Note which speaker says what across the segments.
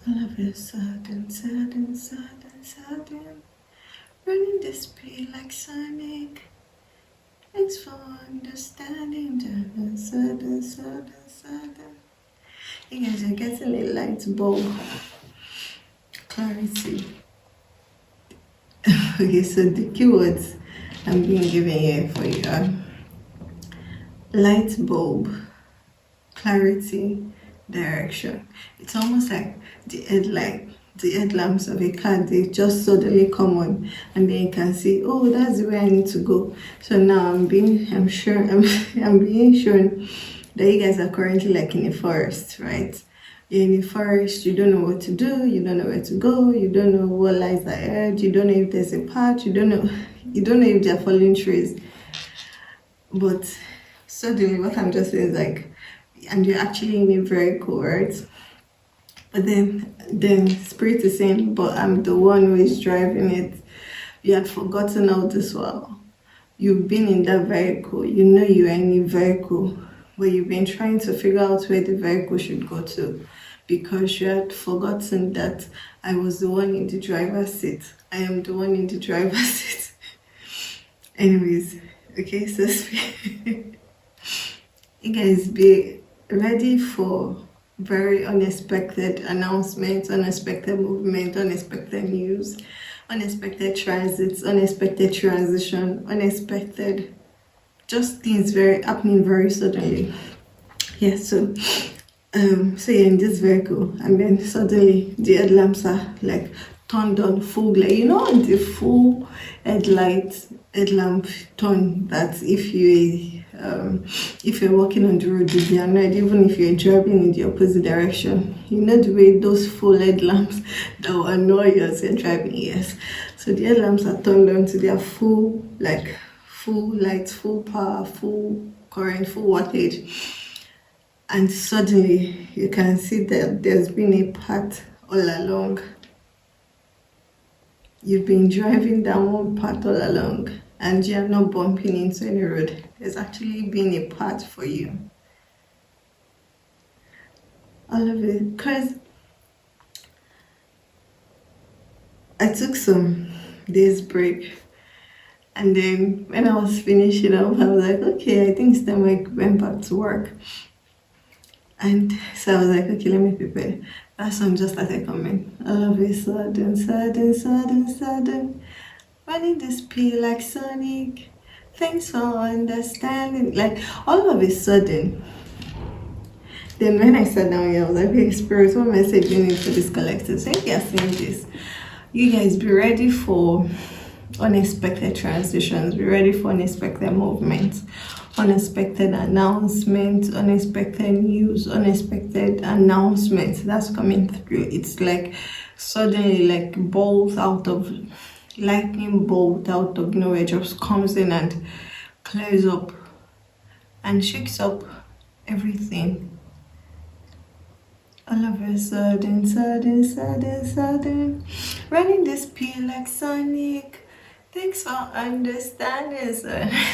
Speaker 1: All of a sudden, running the speed like Sonic. Thanks for understanding. Sudden. You guys are getting a light bulb clarity. Okay, so the keywords I'm being given here for you are light bulb, clarity, direction. It's almost like the headlamps of a car, they just suddenly come on and then you can see, oh, that's the way I need to go. So now I'm being shown that you guys are currently like in a forest, right? You're in a forest, you don't know what to do, you don't know where to go, you don't know what lies ahead, you don't know if there's a path, you don't know if they're falling trees. But suddenly what I'm just saying is like, and you're actually in a vehicle, right? But then spirit is saying, but I'm the one who is driving it. You had forgotten all this while. You've been in that vehicle, you know you're in a vehicle, but you've been trying to figure out where the vehicle should go to, because you had forgotten that I was the one in the driver's seat. I am the one in the driver's seat. Anyways, okay, so you guys be ready for very unexpected announcements, unexpected movement, unexpected news, unexpected transits, unexpected transition, unexpected just things happening very suddenly. Yeah, so you're in this vehicle and then suddenly the headlamps are like turned on full glare. You know the full headlamp turn, that if you're walking on the road you'll be annoyed, even if you're driving in the opposite direction. You know the way those full headlamps that will annoy you as you're driving. Yes, so the headlamps are turned on to their full light, full power, full current, full wattage, and suddenly you can see that there's been a path all along. You've been driving down one path all along and you're not bumping into any road. There's actually been a path for you. All of it, because I took some days break, and then when I was finishing up, I was like, okay, I think it's time I went back to work. And so I was like, okay, let me prepare. That song just started coming. All of a sudden, running the speed like Sonic. Thanks for understanding. Like, all of a sudden. Then when I sat down here, I was like, hey, Spirit, what message you need for this collective? So if you're seeing this, you guys be ready for unexpected transitions, be ready for unexpected movements, unexpected announcements, unexpected news, unexpected announcements that's coming through. It's like suddenly, like lightning bolt out of nowhere just comes in and clears up and shakes up everything. All of a sudden, running the speed like Sonic. Thanks for understanding.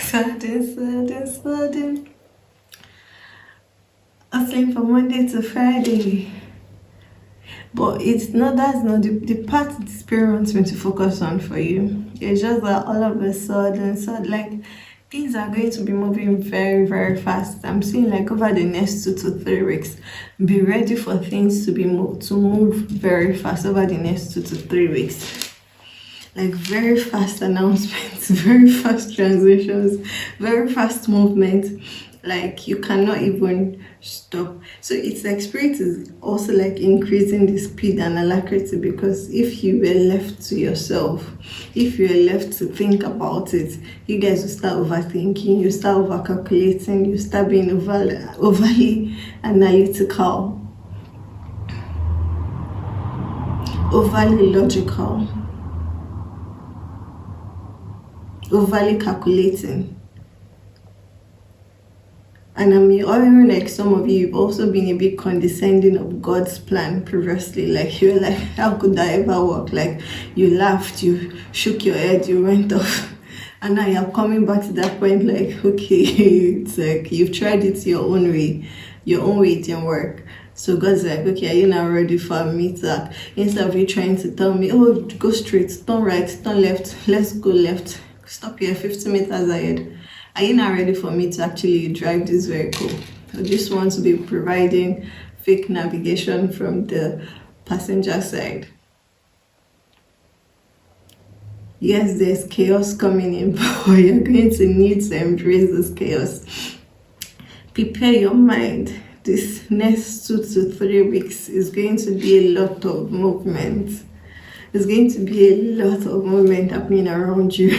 Speaker 1: Sudden. Hustling from Monday to Friday. But that's not the part the spirit wants me to focus on for you. It's just that all of a sudden, like, things are going to be moving very, very fast. I'm seeing like over the next 2 to 3 weeks, be ready for things to move very fast over the next 2 to 3 weeks. Like very fast announcements, very fast transitions, very fast movement. Like you cannot even stop. So it's like spirit is also like increasing the speed and alacrity, because if you were left to yourself, if you were left to think about it, you guys will start overthinking, you start overcalculating, you start being overly analytical, overly logical, overly calculating. And I'm hearing like some of you've also been a bit condescending of God's plan previously. Like you were like, how could that ever work? Like you laughed, you shook your head, you went off. And now you're coming back to that point like, okay, it's like you've tried it your own way it didn't work. So God's like, okay, are you now ready for a meet-up? Instead of you trying to tell me, oh, go straight, turn right, turn left, let's go left, stop here 50 meters ahead. Are you now ready for me to actually drive this vehicle? I just want to be providing fake navigation from the passenger side. Yes, there's chaos coming in, but you're going to need to embrace this chaos. Prepare your mind. This next 2 to 3 weeks is going to be a lot of movement. There's going to be a lot of movement happening around you.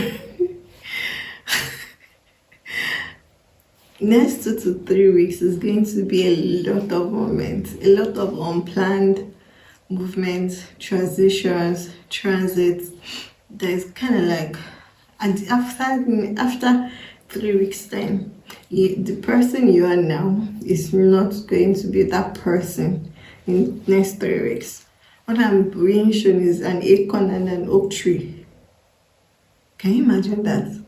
Speaker 1: Next 2 to 3 weeks is going to be a lot of movement, a lot of unplanned movements, transitions, transits. There's kind of like, after 3 weeks time, the person you are now is not going to be that person in next 3 weeks. What I'm being shown is an acorn and an oak tree. Can you imagine that?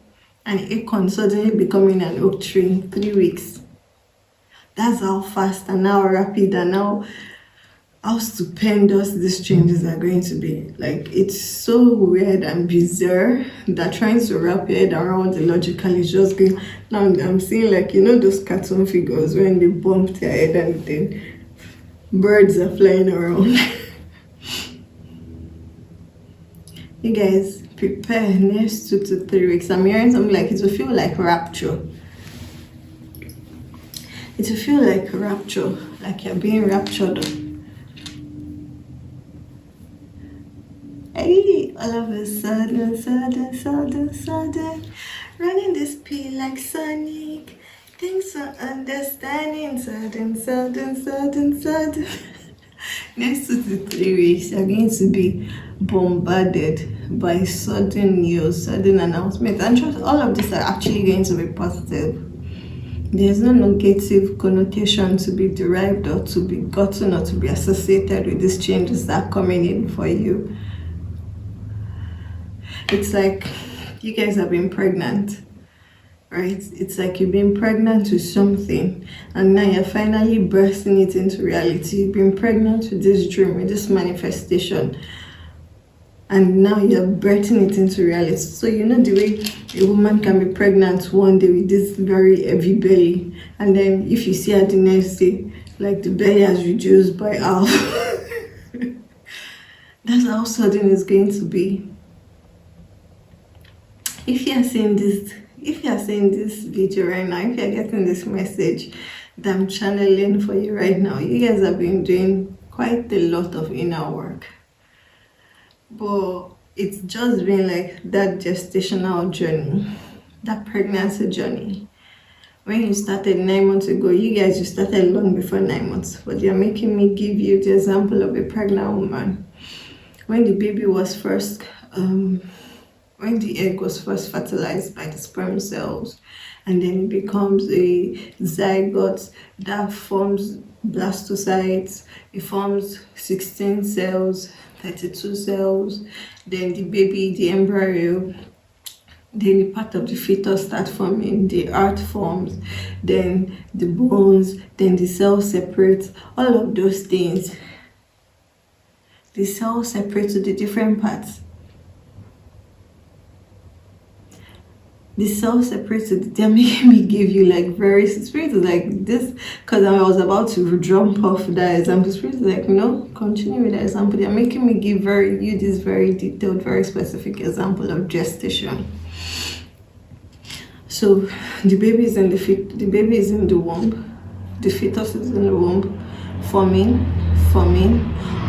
Speaker 1: An acorn suddenly becoming an oak tree in 3 weeks. That's how fast and how rapid and how stupendous these changes are going to be. Like, it's so weird and bizarre that trying to wrap your head around the logical is just going. Now I'm seeing, like, you know those cartoon figures when they bump their head and then birds are flying around. You guys, prepare next 2 to 3 weeks. I'm hearing something like it will feel like rapture. It will feel like rapture, like you're being raptured. Hey, all of a sudden, running the speed like Sonic. Thanks for understanding. Sudden. Next 2 to 3 weeks, you're going to be bombarded by sudden news, sudden announcements, and just all of these are actually going to be positive. There's no negative connotation to be derived or to be gotten or to be associated with these changes that are coming in for you. It's like you guys have been pregnant, right? It's like you've been pregnant with something and now you're finally bursting it into reality. You've been pregnant with this dream, with this manifestation, and now you're birthing it into reality. So you know the way a woman can be pregnant one day with this very heavy belly, and then if you see her the next day, like the belly has reduced by half. That's how sudden it's going to be. If you are seeing this video right now, if you're getting this message that I'm channeling for you right now, you guys have been doing quite a lot of inner work. But it's just been like that gestational journey, that pregnancy journey. When you started 9 months ago, you started long before 9 months, but you're making me give you the example of a pregnant woman. When the baby was first, when the egg was first fertilized by the sperm cells, and then it becomes a zygote that forms blastocytes, it forms 16 cells, 32 cells, then the baby, the embryo, then the part of the fetus start forming, the heart forms, then the bones, then the cells separate, all of those things. The cells separate to the different parts. The cells separated. They're making me give you like very spirit is like this, because I was about to jump off that example. Spirit is like, no, continue with that example. They're making me give you this very detailed, very specific example of gestation. So the baby is in the baby is in the womb, the fetus is in the womb, forming.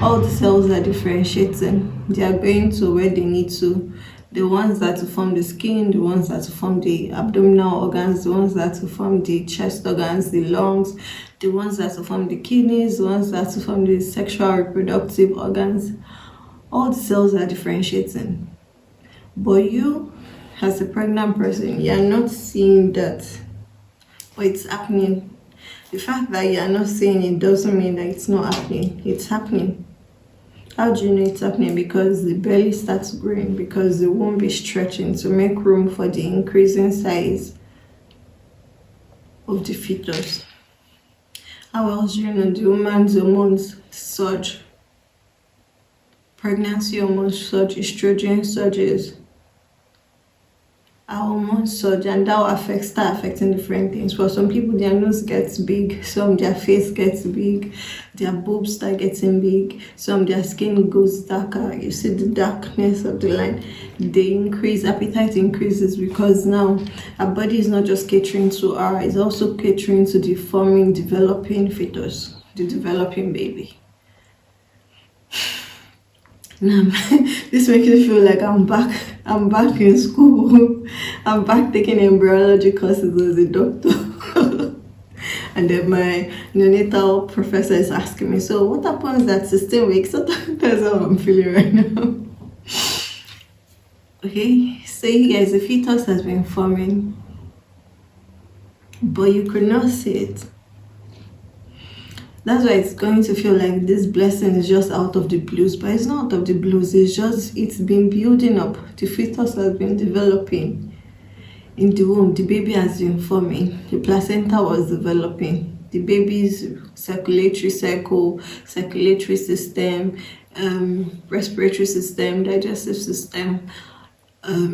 Speaker 1: All the cells are differentiating. They are going to where they need to. The ones that to form the skin, the ones that to form the abdominal organs, the ones that to form the chest organs, the lungs, the ones that to form the kidneys, the ones that to form the sexual reproductive organs. All the cells are differentiating. But you, as a pregnant person, you are not seeing that. But it's happening. The fact that you are not seeing it doesn't mean that it's not happening. It's happening. How do you know it's happening? Because the belly starts growing, because the womb is stretching to make room for the increasing size of the fetus. How else do you know the woman's hormones surge? Pregnancy hormones surge, estrogen surges, our hormones surge, and that will start affecting different things. For some people, their nose gets big, some their face gets big, their boobs start getting big, some their skin goes darker. You see the darkness of the line. They increase, appetite increases, because now our body is not just catering to our, it's also catering to the forming, developing fetus, the developing baby. Now, this makes me feel like I'm back. I'm back in school. I'm back taking embryology courses as a doctor. And then my neonatal professor is asking me, so what happens at 16 weeks? So that's how I'm feeling right now. Okay, so you guys, the fetus has been forming, but you could not see it. That's why it's going to feel like this blessing is just out of the blues, but it's not out of the blues. It's been building up. The fetus has been developing in the womb. The baby has been forming. The placenta was developing. The baby's circulatory cycle, circulatory system, respiratory system, digestive system,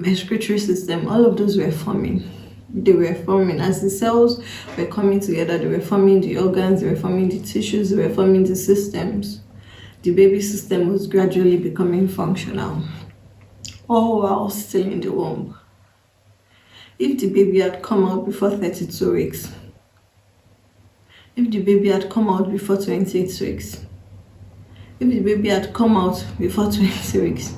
Speaker 1: excretory system, all of those were forming. They were forming as the cells were coming together. They were forming the organs, they were forming the tissues, they were forming the systems. The baby system was gradually becoming functional, all while still in the womb. If the baby had come out before 32 weeks, if the baby had come out before 28 weeks, if the baby had come out before 20 weeks,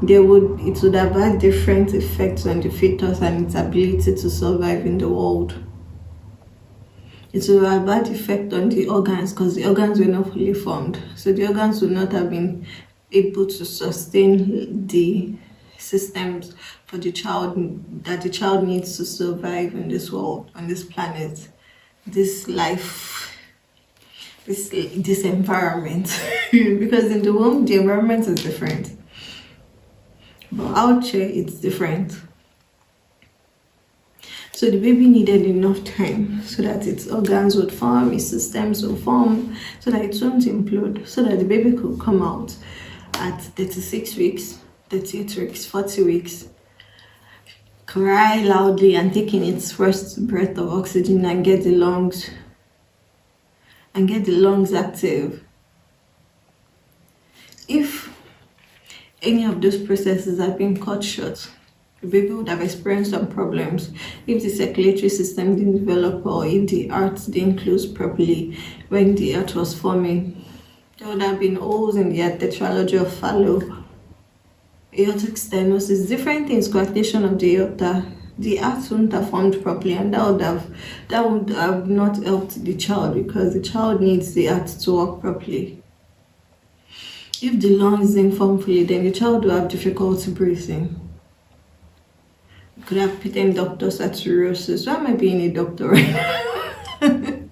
Speaker 1: it would have had different effects on the fetus and its ability to survive in the world. It would have had effect on the organs, because the organs were not fully formed. So the organs would not have been able to sustain the systems for the child that the child needs to survive in this world, on this planet, this life, this environment. Because in the womb, the environment is different. But out here, it's different. So the baby needed enough time so that its organs would form, its systems would form, so that it won't implode, so that the baby could come out at 36 weeks, 38 weeks, 40 weeks, cry loudly and taking its first breath of oxygen and get the lungs active. If any of those processes had been cut short, the baby would have experienced some problems. If the circulatory system didn't develop, or if the heart didn't close properly when the heart was forming, there would have been holes in the heart, tetralogy of Fallot, aortic stenosis, different things, coarctation of the aorta. The heart wouldn't have formed properly, and that would have not helped the child, because the child needs the heart to work properly. If the lungs didn't form fully, then the child will have difficulty breathing. You could have patent ductal saturosis. Why am I being a doctor right now?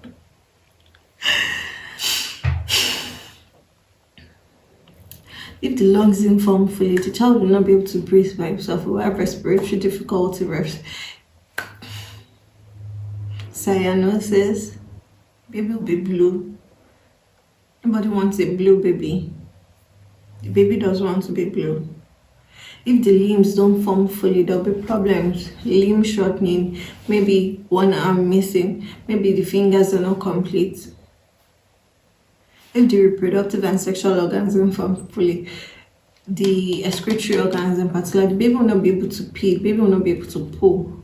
Speaker 1: If the lungs didn't form fully, the child will not be able to breathe by himself. He will have respiratory difficulty, cyanosis. Baby will be blue. Nobody wants a blue baby. The baby doesn't want to be blue. If the limbs don't form fully, there'll be problems. Limb shortening, maybe one arm missing, maybe the fingers are not complete. If the reproductive and sexual organs don't form fully, the excretory organs in particular, the baby will not be able to pee, the baby will not be able to poo.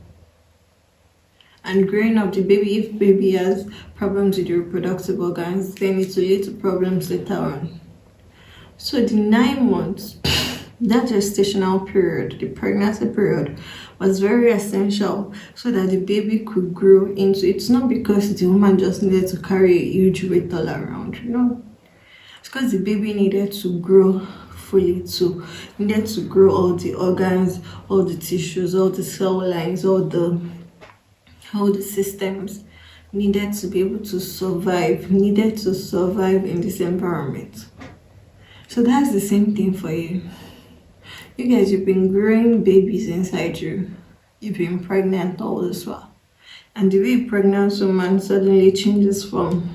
Speaker 1: And growing up, the baby, if baby has problems with the reproductive organs, then it will lead to problems later on. So the 9 months, that gestational period, the pregnancy period, was very essential so that the baby could grow into, it's not because the woman just needed to carry a huge weight all around, no. It's because the baby needed to grow fully too, needed to grow all the organs, all the tissues, all the cell lines, all the systems, needed to be able to survive, needed to survive in this environment. So that's the same thing for you. You guys, you've been growing babies inside you. You've been pregnant all this while. And the way a pregnant woman suddenly changes from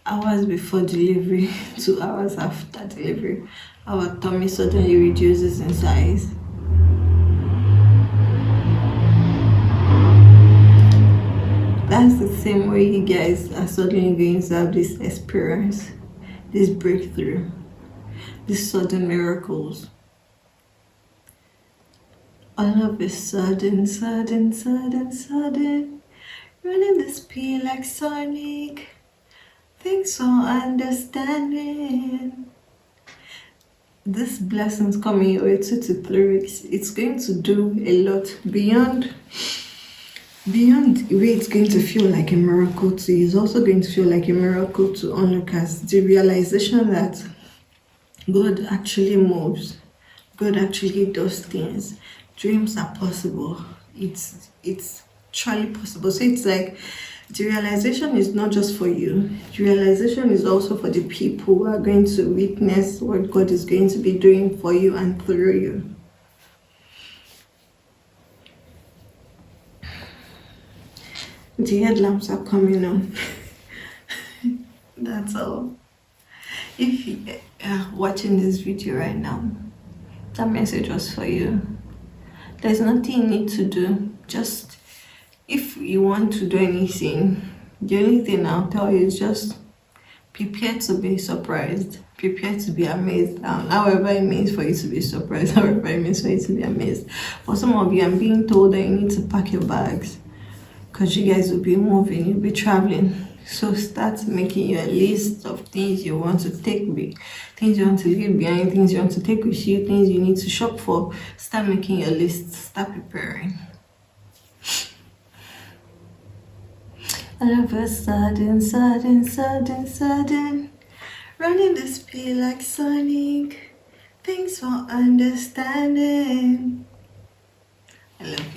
Speaker 1: hours before delivery to hours after delivery, our tummy suddenly reduces in size. That's the same way you guys are suddenly going to have this experience, this breakthrough, these sudden miracles. All of a sudden, running the speed like Sonic. Thanks for understanding. This blessing's coming your way 2 to 3 weeks. It's going to do a lot beyond the way it's going to feel like a miracle to you. It's also going to feel like a miracle to onlookers. The realization that God actually moves. God actually does things. Dreams are possible. It's truly possible. So it's like the realization is not just for you. The realization is also for the people who are going to witness what God is going to be doing for you and through you. The headlamps are coming on. That's all. If you are watching this video right now, that message was for you. There's nothing you need to do. Just if you want to do anything, the only thing I'll tell you is just prepare to be surprised. Prepare to be amazed. However it means for you to be surprised, however it means for you to be amazed. For some of you, I'm being told that you need to pack your bags because you guys will be moving, you'll be traveling. So start making your list of things you want to take, things you want to leave behind, things you want to take with you, things you need to shop for. Start making your list. Start preparing. All of a sudden, running the speed like Sonic. Thanks for understanding. I love you.